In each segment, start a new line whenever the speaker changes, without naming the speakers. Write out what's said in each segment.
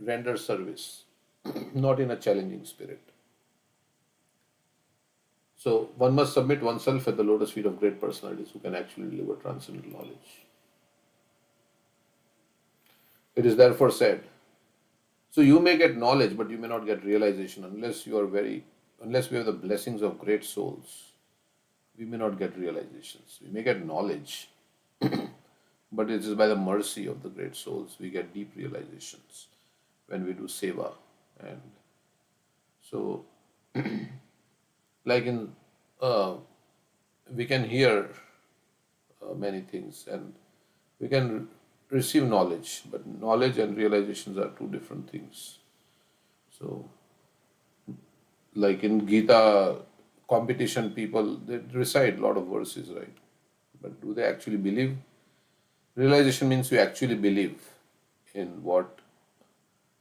render service, not in a challenging spirit. So one must submit oneself at the lotus feet of great personalities who can actually deliver transcendental knowledge. It is therefore said, so you may get knowledge, but you may not get realization unless we have the blessings of great souls. We may not get realizations. We may get knowledge, but it is by the mercy of the great souls we get deep realizations when we do seva. And so, like in, uh, we can hear many things and we can receive knowledge, but knowledge and realizations are two different things. So, like in Gita competition, people they recite a lot of verses, right? But do they actually believe? Realization means you actually believe in what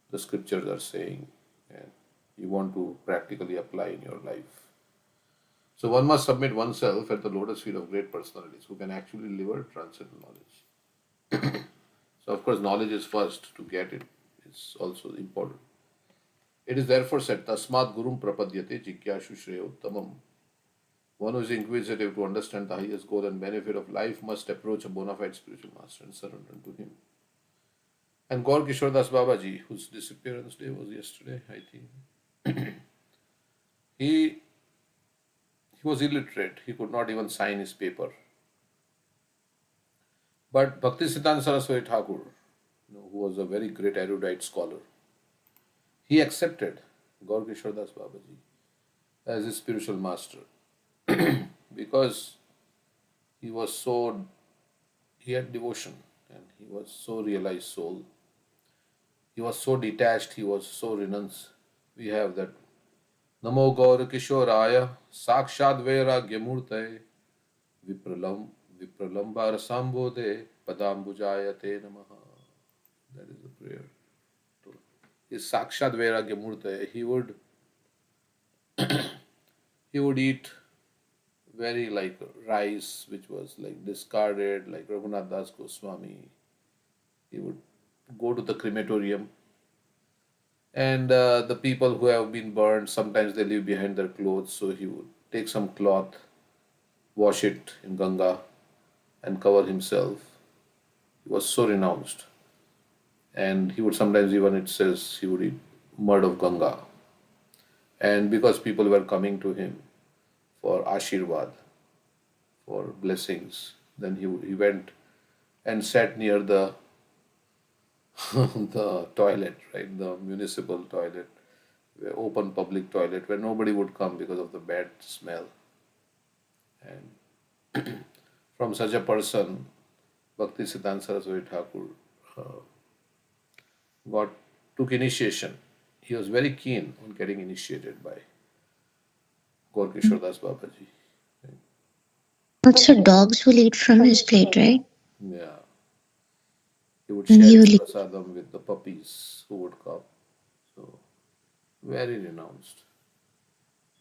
the scriptures are saying and you want to practically apply in your life. So one must submit oneself at the lotus feet of great personalities who can actually deliver transcendental knowledge. So of course knowledge is first to get it. It's also important. It is therefore said, Tasmat Gurum Prapadyate Jigyashu Shreya. One who is inquisitive to understand the highest goal and benefit of life must approach a bona fide spiritual master and surrender to him. And Gaur Kishore Das Babaji, whose disappearance day was yesterday, I think, he was illiterate. He could not even sign his paper. But Bhaktisiddhanta Saraswati Thakur, who was a very great erudite scholar, he accepted Gaur Kishore Das Babaji as his spiritual master because he was so, he had devotion and he was so realized soul. He was so detached, he was so renounced. We have that Namo Gaur Kishoraya Sakshat Vairagya Murtaye Vipralam Vipralambar Sambodhe Padambujayate Namaha. That is the prayer. His Sakshat Vairagya Murtaye, he would eat very like rice which was like discarded, like Raghunath Das Goswami. He would go to the crematorium and the people who have been burned, sometimes they leave behind their clothes, so he would take some cloth, wash it in Ganga and cover himself. He was so renounced. And he would sometimes even, it says, he would eat mud of Ganga. And because people were coming to him for Ashirvad, for blessings, then he went and sat near the the toilet, right? The municipal toilet, open public toilet, where nobody would come because of the bad smell. And from such a person, Bhakti Siddhanta Saraswati Thakur uh, took initiation. He was very keen on getting initiated by Gaur Kishore Das Babaji.
Also, dogs will eat from his plate, right?
Yeah, he would
And
share
he
his
will eat.
prasadam with the puppies who would come. So very renounced.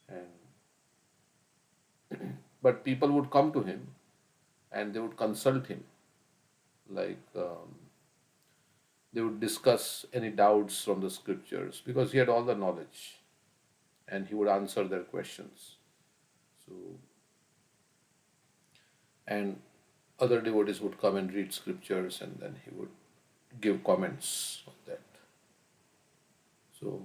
And but people would come to him and they would consult him, like they would discuss any doubts from the scriptures because he had all the knowledge and he would answer their questions. So, and other devotees would come and read scriptures and then he would give comments on that. So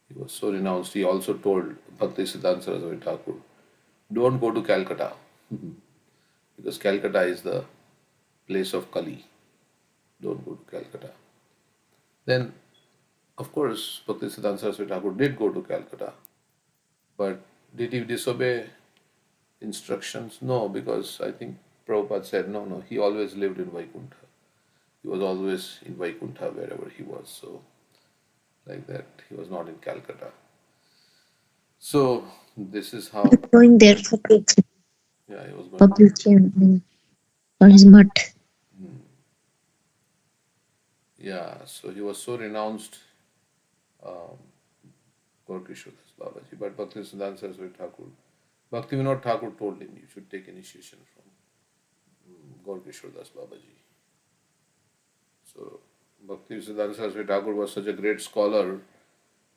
he was so renounced. He also told Bhakti Siddhanta Saraswati Thakur, don't go to Calcutta because Calcutta is the place of Kali. Don't go to Calcutta. Then, of course, Bhakti Siddhanta Saraswati Thakur did go to Calcutta, but did he disobey instructions? No, because I think Prabhupada said, no, no, he always lived in Vaikuntha. He was always in Vaikuntha wherever he was. So, like that, he was not in Calcutta. So, this is how,
Going there for
yeah, he was going to.
publicity for his mutt.
Yeah, so he was so renounced, um, Gaur Kishore Das Babaji, but Bhakti Siddhanta Saraswati Thakur, Bhakti Vinod Thakur told him, you should take initiation from Gaur Kishore Das Babaji. So Bhakti-Siddhanta Saraswati Thakur was such a great scholar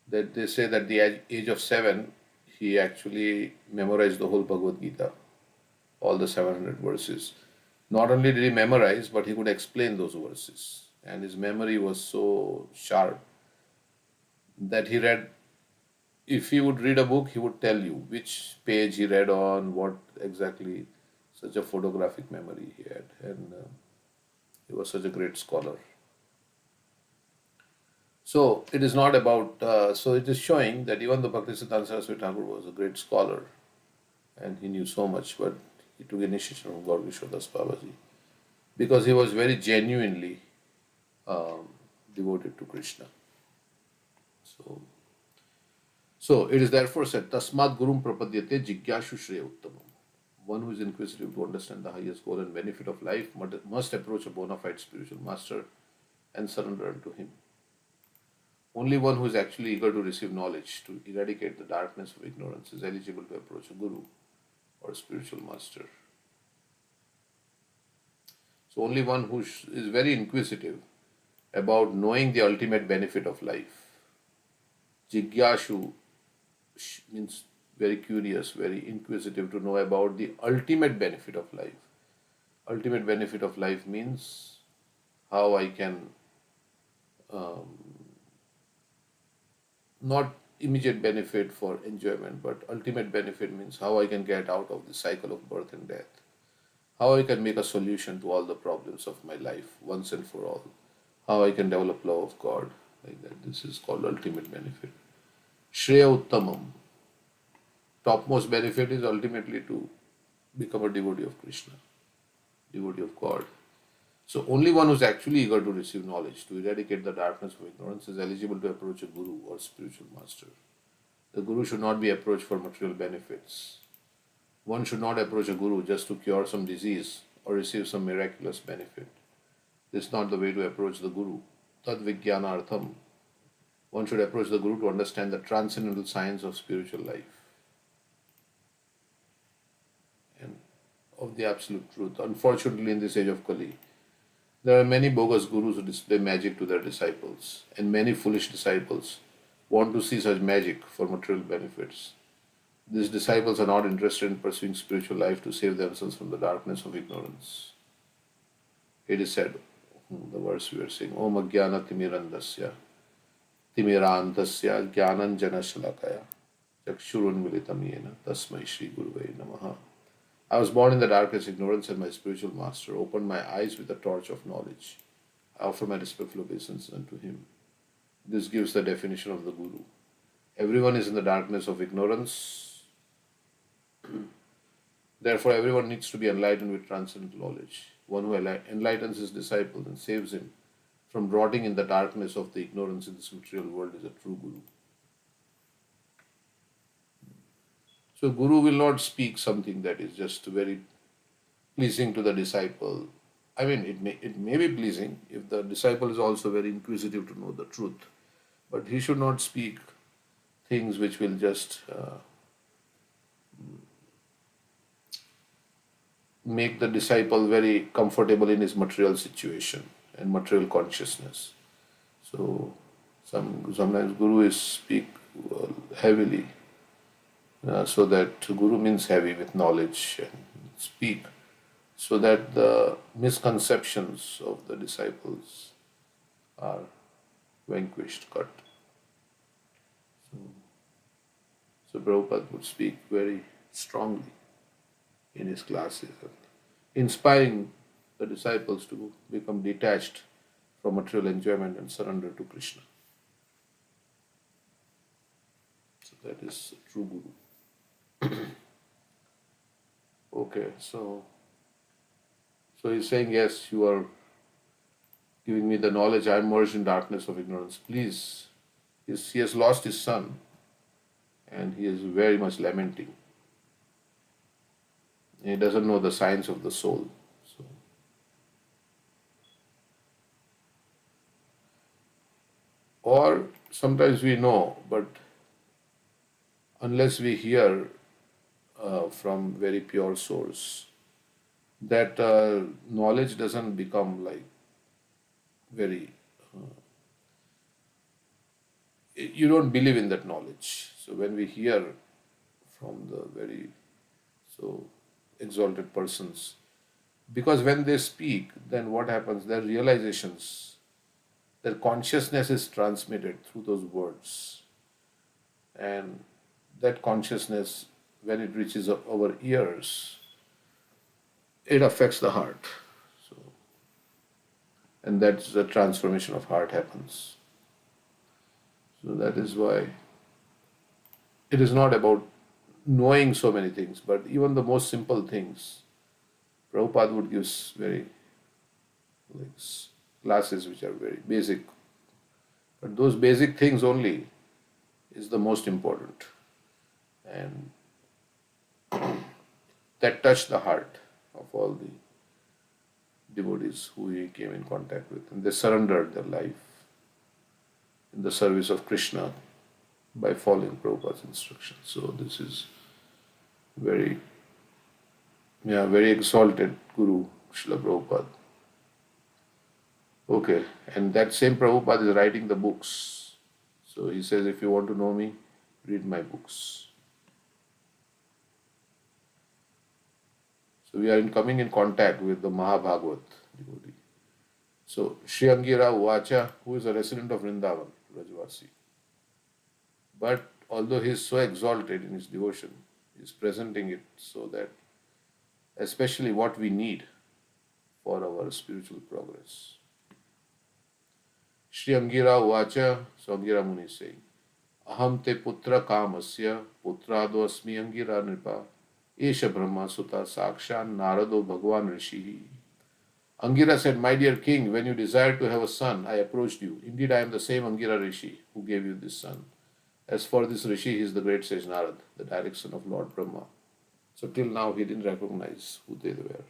that they say that the age of 7, he actually memorized the whole Bhagavad Gita, all the 700 verses. Not only did he memorize, but he could explain those verses. And his memory was so sharp that he read, if he would read a book, he would tell you which page he read on, what exactly, such a photographic memory he had. And he was such a great scholar. So it is not about, so it is showing that even though Bhaktisiddhanta Saraswati Thakur was a great scholar and he knew so much, but he took initiation from Gaur Kishore Das Babaji because he was very genuinely um, devoted to Krishna. So, so it is therefore said, Tasmat Gurum Prapadyate Jigyashu Shreya Uttamam. One who is inquisitive to understand the highest goal and benefit of life must approach a bona fide spiritual master and surrender unto him. Only one who is actually eager to receive knowledge, to eradicate the darkness of ignorance, is eligible to approach a guru or a spiritual master. So, only one who is very inquisitive about knowing the ultimate benefit of life. Jigyashu means very curious, very inquisitive to know about the ultimate benefit of life. Ultimate benefit of life means how I can not immediate benefit for enjoyment, but ultimate benefit means how I can get out of the cycle of birth and death, how I can make a solution to all the problems of my life once and for all, how I can develop love of God, like that. This is called ultimate benefit. Shreya Uttamam, topmost benefit is ultimately to become a devotee of Krishna, devotee of God. So only one who is actually eager to receive knowledge, to eradicate the darkness of ignorance, is eligible to approach a guru or spiritual master. The guru should not be approached for material benefits. One should not approach a guru just to cure some disease or receive some miraculous benefit. This is not the way to approach the guru. Tad Vijnanartham. One should approach the guru to understand the transcendental science of spiritual life and of the absolute truth. Unfortunately, in this age of Kali, there are many bogus gurus who display magic to their disciples, and many foolish disciples want to see such magic for material benefits. These disciples are not interested in pursuing spiritual life to save themselves from the darkness of ignorance. It is said, the verse we are saying, Om Ajnana Timirandasya Timirantasya Jnananjana Shalakaya Chakshurunmilitam Yena Tasmai Shri Guruvai Namaha. I was born in the darkest ignorance, and my spiritual master opened my eyes with the torch of knowledge. I offer my respectful obeisance unto him. This gives the definition of the Guru. Everyone is in the darkness of ignorance. Therefore, everyone needs to be enlightened with transcendental knowledge. One who enlightens his disciple and saves him from rotting in the darkness of the ignorance in this material world is a true Guru. So, Guru will not speak something that is just very pleasing to the disciple. I mean, it may be pleasing if the disciple is also very inquisitive to know the truth, but he should not speak things which will just make the disciple very comfortable in his material situation and material consciousness. So sometimes guru is speak heavily, so that guru means heavy with knowledge and speak, so that the misconceptions of the disciples are vanquished, cut. So Prabhupada would speak very strongly in his classes, inspiring the disciples to become detached from material enjoyment and surrender to Krishna. So that is a true Guru. Okay, so he's saying, yes, you are giving me the knowledge. I am immersed in darkness of ignorance. Please, he has lost his son, and he is very much lamenting. He doesn't know the science of the soul. So, or sometimes we know, but unless we hear from very pure source, that knowledge doesn't become like very you don't believe in that knowledge. So when we hear from the very so exalted persons, because when they speak, then what happens? Their realizations, their consciousness is transmitted through those words, and that consciousness, when it reaches our ears, it affects the heart. So, and that's the transformation of heart happens. So that is why it is not about knowing so many things, but even the most simple things, Prabhupada would give very like classes which are very basic. But those basic things only is the most important, and that touched the heart of all the devotees who he came in contact with, and they surrendered their life in the service of Krishna by following Prabhupada's instructions. So this is very, yeah, very exalted Guru Srila Prabhupada. Okay, and that same Prabhupada is writing the books. So he says, if you want to know me, read my books. So we are coming in contact with the Mahabhagavat devotee. So Sri Angira Uvacha, who is a resident of Vrindavan, Rajvasi, but although he is so exalted in his devotion, he is presenting it so that especially what we need for our spiritual progress. Shri Angira Uvacha, so Angira Muni is saying, Aham te putra kamasya putrado asmi Angira nripa Esha Brahma Sutta Sakshan Narado Bhagwan Rishi. Angira said, my dear king, when you desired to have a son, I approached you. Indeed, I am the same Angira Rishi who gave you this son. As for this Rishi, he is the great sage Narad, the direct son of Lord Brahma. So till now he didn't recognize who they were.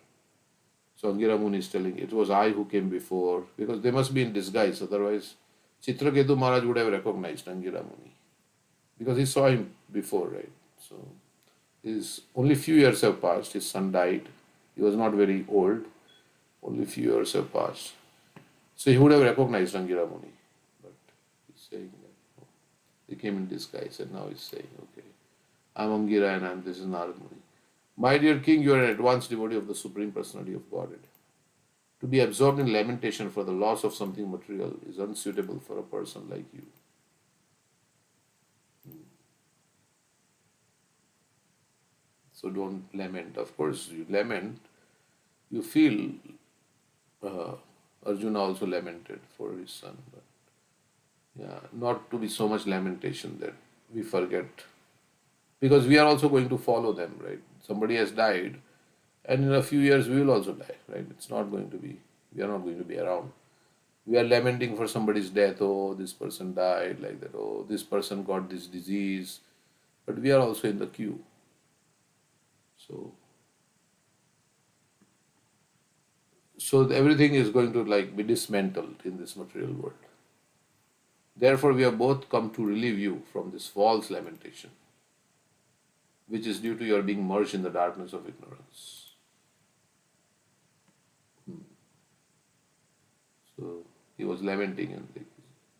So Angira Muni is telling, it was I who came before, because they must be in disguise, otherwise Chitraketu Maharaj would have recognized Angira Muni, because he saw him before, right? So his only few years have passed, his son died, he was not very old, only few years have passed. So he would have recognized Angira Muni, but he's saying that no, he came in disguise, and now he's saying, okay, I'm Angira and this is Narad Muni. My dear king, you are an advanced devotee of the Supreme Personality of Godhead. To be absorbed in lamentation for the loss of something material is unsuitable for a person like you. So don't lament. Of course, you lament, you feel uh, Arjuna also lamented for his son, but yeah, not to be so much lamentation that we forget, because we are also going to follow them, right? Somebody has died, and in a few years we will also die, right? It's not going to be, we are not going to be around. We are lamenting for somebody's death, oh, this person died, like that, oh, this person got this disease, but we are also in the queue. So, so everything is going to like be dismantled in this material world. Therefore, we have both come to relieve you from this false lamentation, which is due to your being merged in the darkness of ignorance. So he was lamenting, and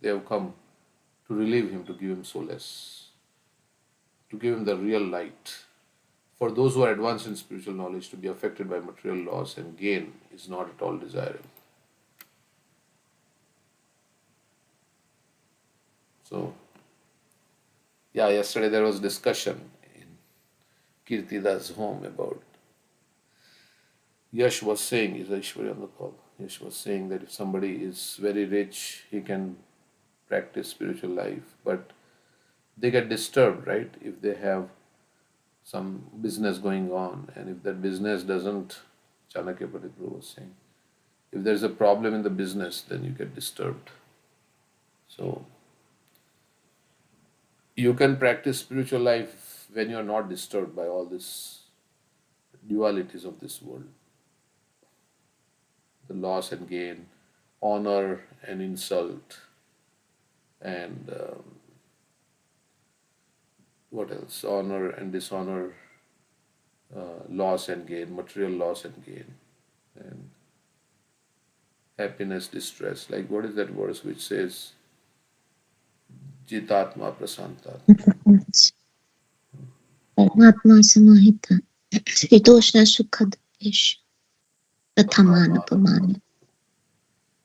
they have come to relieve him, to give him solace, to give him the real light. For those who are advanced in spiritual knowledge, to be affected by material loss and gain is not at all desirable. So, yeah, yesterday there was discussion in Kirtida's home about Yash was saying, is Aishwarya on the call? Yash was saying that if somebody is very rich, he can practice spiritual life, but they get disturbed, right? If they have some business going on, and if that business doesn't, Chanakya Pradipuru was saying, if there's a problem in the business, then you get disturbed. So you can practice spiritual life when you're not disturbed by all these dualities of this world, the loss and gain, honor and insult, and what else? Honor and dishonor, loss and gain, material loss and gain, and happiness, distress. Like what is that verse which says Jitatma Prasantatma?
परमात्मा समाहित शीतोष्ण सुखद देश तथा मान अपमान.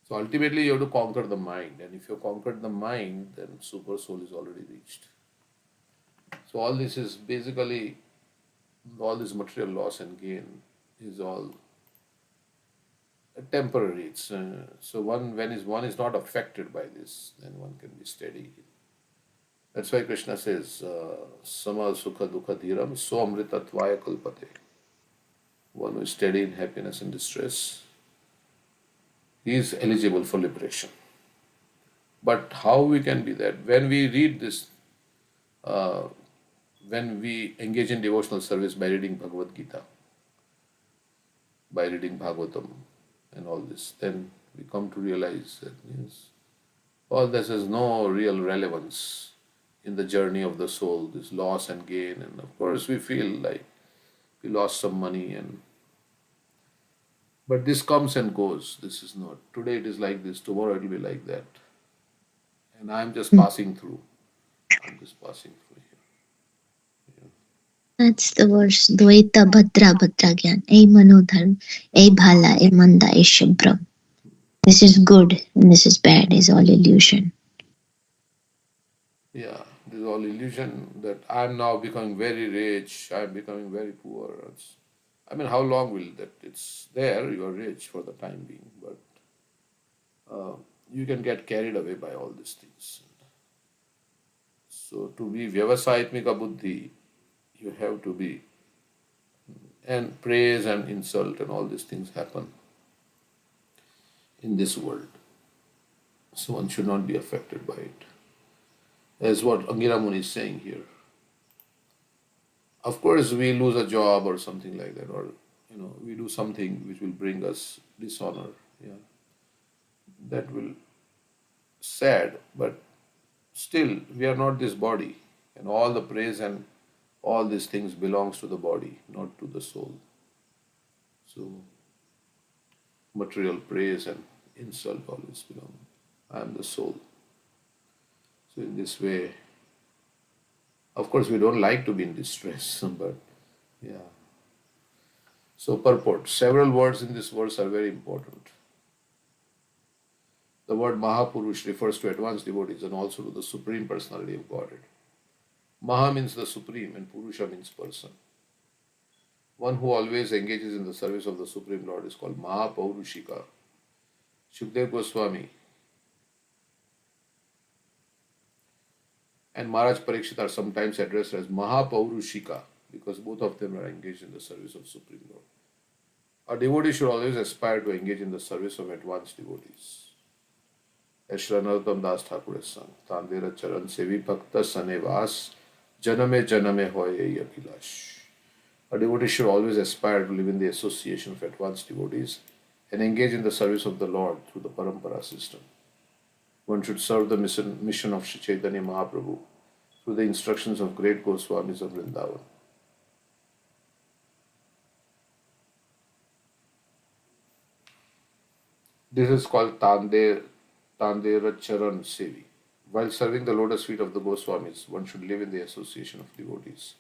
So ultimately, you have to conquer the mind, and if you have conquered the mind, then super soul is already reached. So all this is basically all this material loss and gain is all temporary. It's so one is not affected by this, then one can be steady. That's why Krishna says, "Sama sukha dukha dhiram so amritatvaya kalpate." One who is steady in happiness and distress, he is eligible for liberation. But how we can be that? When we read this, uh, when we engage in devotional service by reading Bhagavad Gita, by reading Bhagavatam, and all this, then we come to realize that yes, all this has no real relevance in the journey of the soul, this loss and gain. And of course, we feel like we lost some money, and but this comes and goes. This is not today. It is like this. Tomorrow it will be like that. And I'm just passing through. I'm just passing through here.
That's the verse. Dvaita Bhadra Bhadra Gyan. A Manodharm, A Bhala, A Manda, A Shabram. This is good and this is bad is all illusion.
Yeah, this is all illusion that I'm now becoming very rich. I'm becoming very poor. I mean, how long will that? It's there. You are rich for the time being, but you can get carried away by all these things. So to be vyavasayatmika buddhi, you have to be, and praise and insult and all these things happen in this world. So one should not be affected by it. As what Angira Muni is saying here. Of course, we lose a job or something like that, or we do something which will bring us dishonor. Yeah, that will sad, but still we are not this body, and all the praise and all these things belongs to the body, not to the soul. So material praise and insult always belong. I am the soul. So in this way, of course, we don't like to be in distress, but yeah. So purport. Several words in this verse are very important. The word Mahapurush refers to advanced devotees and also to the Supreme Personality of Godhead. Maha means the Supreme and Purusha means person. One who always engages in the service of the Supreme Lord is called Mahapaurushika. Shukdev Goswami and Maharaj Parikshit are sometimes addressed as Mahapaurushika because both of them are engaged in the service of Supreme Lord. A devotee should always aspire to engage in the service of advanced devotees. As Shri Narottam Das Thakur has sung, Tandera Charan Sevi Bhakta Sanevas Janame Janame Hoye Yakilash. A devotee should always aspire to live in the association of advanced devotees and engage in the service of the Lord through the Parampara system. One should serve the mission of Sri Chaitanya Mahaprabhu through the instructions of great Goswamis of Vrindavan. This is called Tandera Charan Sevi. While serving the lotus feet of the Goswamis, one should live in the association of devotees.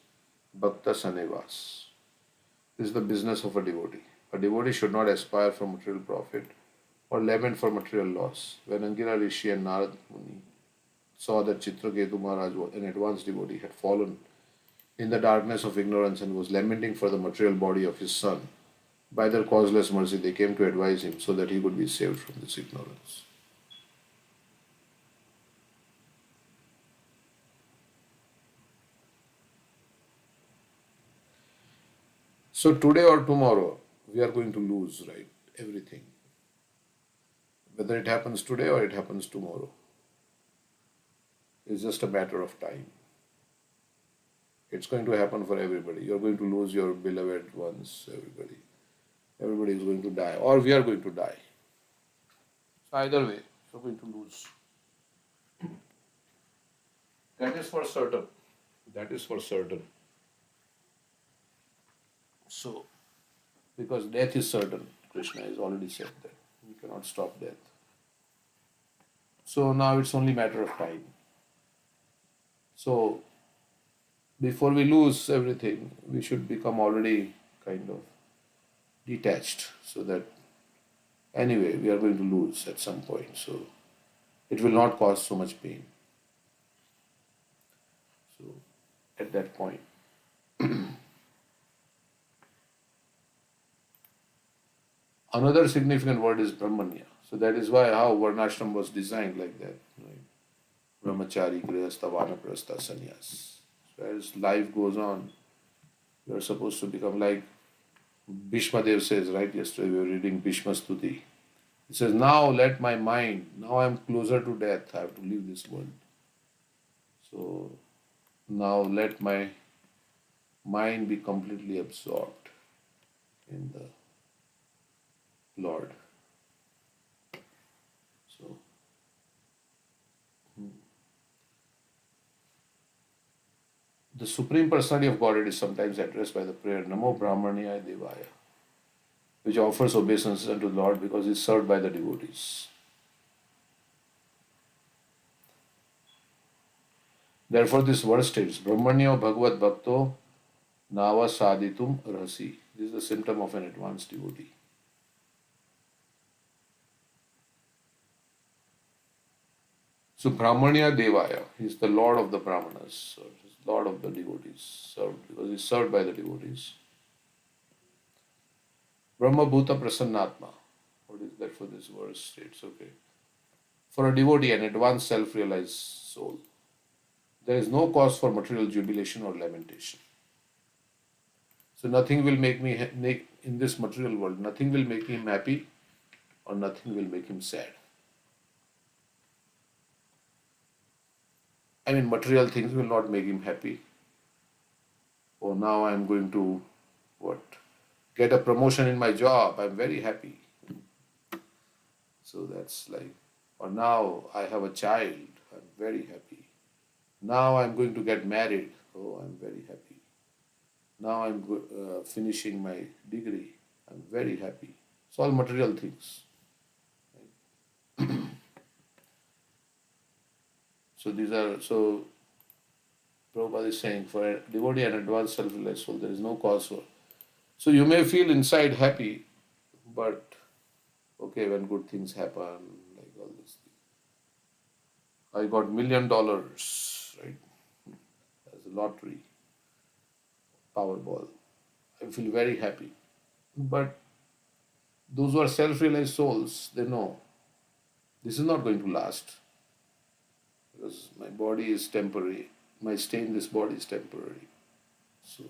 Bhakta Sanevas. This is the business of a devotee. A devotee should not aspire for material profit or lament for material loss. When Angira Rishi and Narad Muni saw that Chitraketu Maharaj, an advanced devotee, had fallen in the darkness of ignorance and was lamenting for the material body of his son, by their causeless mercy they came to advise him so that he could be saved from this ignorance. So today or tomorrow, we are going to lose, right? Everything. Whether it happens today or it happens tomorrow. It's just a matter of time. It's going to happen for everybody. You're going to lose your beloved ones, everybody. Everybody is going to die, or we are going to die. So either way, you're going to lose. That is for certain. That is for certain. So, because death is certain, Krishna has already said that. You cannot stop death. So now it's only matter of time. So before we lose everything, we should become already kind of detached, so that anyway we are going to lose at some point. So it will not cause so much pain. So at that point. Another significant word is Brahmanya. So that is why how Varnashram was designed like that. Right? Brahmachari, Grihastha, Vanaprastha, Sannyas. So as life goes on, you are supposed to become like Bhishma Dev says, right? Yesterday we were reading Bhishma Stuti. He says, now let my mind, now I am closer to death, I have to leave this world. So now let my mind be completely absorbed in the Lord. So the Supreme Personality of Godhead is sometimes addressed by the prayer Namo Brahmanya Devaya, which offers obeisance unto the Lord because he is served by the devotees. Therefore, this verse states Brahmanyo Bhagavad Bhakto Nava Saditum Rahasi. This is the symptom of an advanced devotee. So Brahmanya Devaya, he is the Lord of the Brahmanas, or Lord of the devotees, served because he is served by the devotees. Brahma Bhuta Prasannatma. What is that for this verse states? Okay. For a devotee, an advanced self-realized soul, there is no cause for material jubilation or lamentation. So nothing will make make in this material world, nothing will make him happy or nothing will make him sad. I mean, material things will not make him happy. Oh, now I'm going to what? Get a promotion in my job. I'm very happy. So that's like, or now I have a child. I'm very happy. Now I'm going to get married. Oh, I'm very happy. Now I'm finishing my degree. I'm very happy. It's all material things. So these are so Prabhupada is saying for a devotee and advanced self-realized soul, there is no cause for. So you may feel inside happy, but okay, when good things happen, like all this thing. I got $1 million, right? As a lottery, Powerball. I feel very happy. But those who are self-realized souls, they know this is not going to last because my body is temporary. My stay in this body is temporary. So,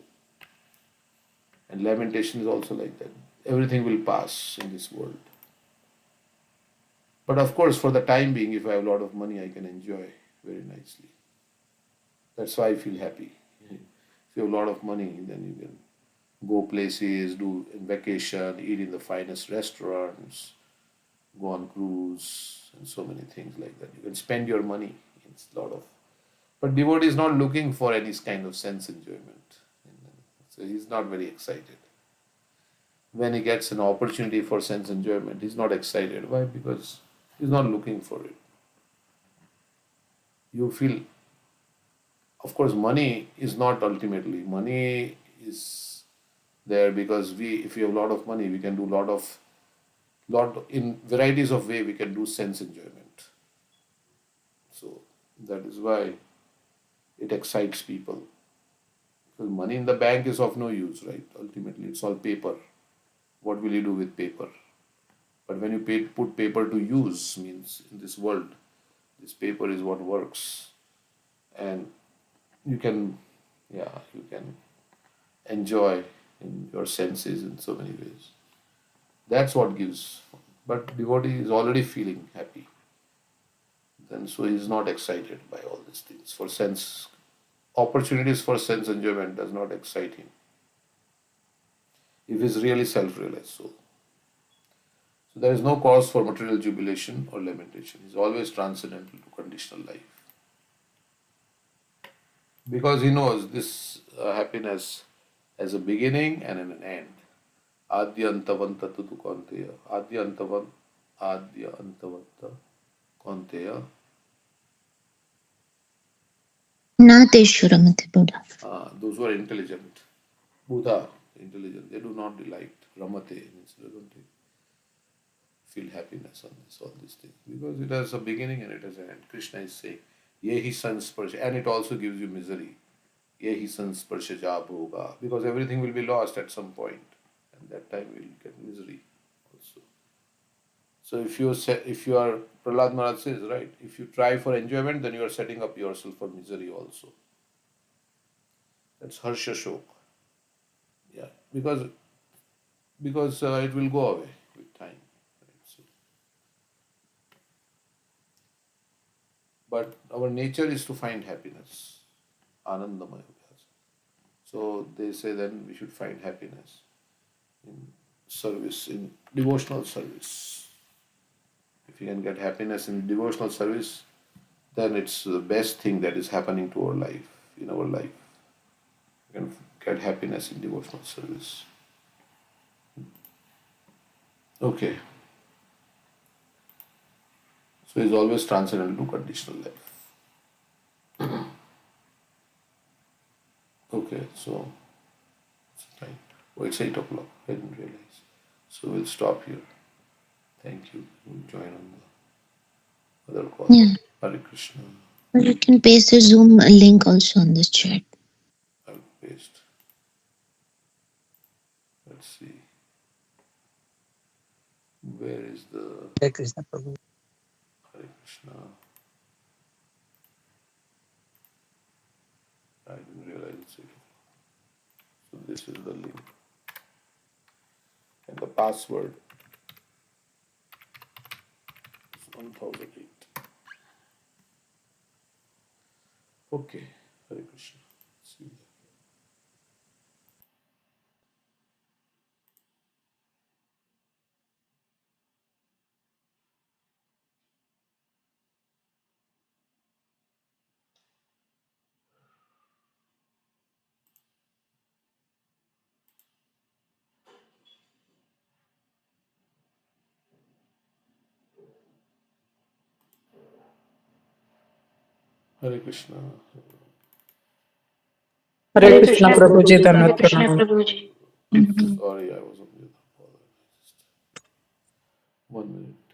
and lamentation is also like that. Everything will pass in this world. But of course, for the time being, if I have a lot of money, I can enjoy very nicely. That's why I feel happy. If you have a lot of money, then you can go places, do vacation, eat in the finest restaurants, go on cruise, and so many things like that. You can spend your money. It's a lot of. But devotee is not looking for any kind of sense enjoyment. So he's not very excited. When he gets an opportunity for sense enjoyment, he's not excited. Why? Because he's not looking for it. You feel, of course, money is not ultimately. Money is there because if we have a lot of money, we can do in varieties of way we can do sense enjoyment. So that is why it excites people. Because money in the bank is of no use, right? Ultimately, it's all paper. What will you do with paper? But when you put paper to use, means in this world, this paper is what works. And you can, yeah, you can enjoy in your senses in so many ways. That's what gives. But devotee is already feeling happy. Then so he is not excited by all these things. For sense, opportunities for sense enjoyment does not excite him. If he is really self-realized soul. So there is no cause for material jubilation or lamentation. He is always transcendental to conditional life. Because he knows this happiness has a beginning and an end. Adyantavan tatukanteya. Adyantavan. Adya Antavatta Kaunteya.
Nateshwaramati Buddha.
Those who are intelligent. Buddha, intelligent. They do not delight. Ramate means they don't feel happiness on this, all these things. Because it has a beginning and it has an end. Krishna is saying, Yehi sansparsha, and it also gives you misery. Yehi sansparsha ja bhoga. Because everything will be lost at some point. And that time we will get misery also. So if you are Prahlad Maharaj says, right, if you try for enjoyment, then you are setting up yourself for misery also. That's Harsha Shok. Yeah. Because it will go away with time. Right? So, but our nature is to find happiness. Anandamaya. So they say then we should find happiness in service, in devotional service. If you can get happiness in devotional service, then it's the best thing that is happening to our life, in our life. You can get happiness in devotional service. Okay. So it's always transcendental to conditional life. Okay, so it's time. Oh, it's 8 o'clock. I didn't realize. So we'll stop here. Thank you. We'll join on the other call.
Yeah.
Hare Krishna.
You can paste the Zoom link also on this chat.
I'll paste. Let's see. Where is the
Hare Krishna Prabhu.
Hare Krishna? I didn't realize it's 8 o'clock. So this is the link. And the password is 1008. Okay. Hare Krishna. See you there. Hare Krishna.
Hare Krishna Prabhuji, Dhanvat Pranam.
Mhm.
Sorry, I was on mute. 1 minute.